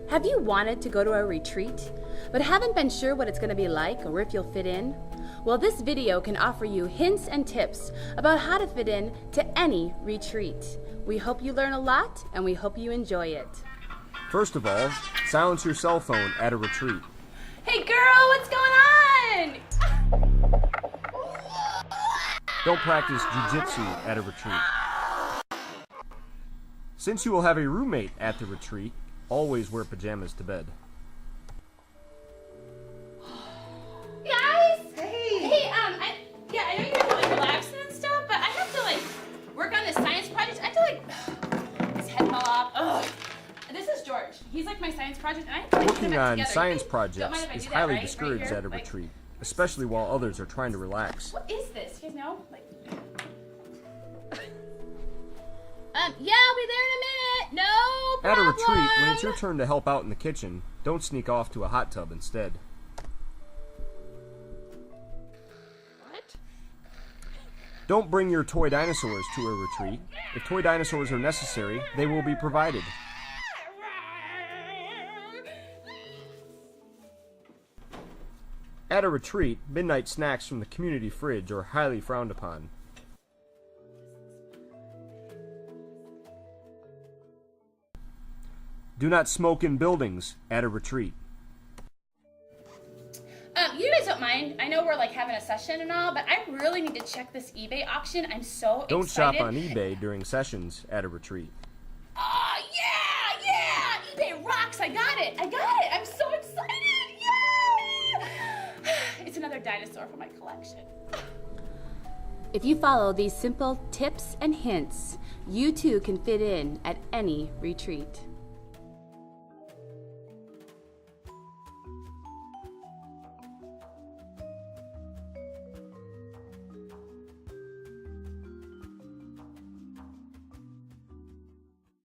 Have you wanted to go to a retreat, but haven't been sure what it's going to be like or if you'll fit in? Well, this video can offer you hints and tips about how to fit in to any retreat. We hope you learn a lot, and we hope you enjoy it. First of all, silence your cell phone at a retreat. Hey girl, what's going on? Don't practice jujitsu at a retreat. Since you will have a roommate at the retreat, always wear pajamas to bed. Guys! Hey! I know you guys are like relaxing and stuff, but I have to like work on this science project. I have to like his head fell off. Ugh. This is George. He's like my science project, and I have to like put Working them on together. science Don't projects mind if I is do that, highly right? discouraged Right here? at a Like, retreat, especially while others are trying to relax. what is this? You guys know? Like, yeah, I'll be there in a minute. No At a problem. retreat, when it's your turn to help out in the kitchen, don't sneak off to a hot tub instead. What? Don't bring your toy dinosaurs to a retreat. If toy dinosaurs are necessary, they will be provided. At a retreat, midnight snacks from the community fridge are highly frowned upon. Do not smoke in buildings at a retreat. You guys don't mind. I know we're like having a session and all, but I really need to check this eBay auction. I'm so Don't excited. shop on eBay during sessions at a retreat. Oh, yeah! eBay rocks! I got it! I'm so excited! Yay! It's another dinosaur for my collection. If you follow these simple tips and hints, you too can fit in at any retreat.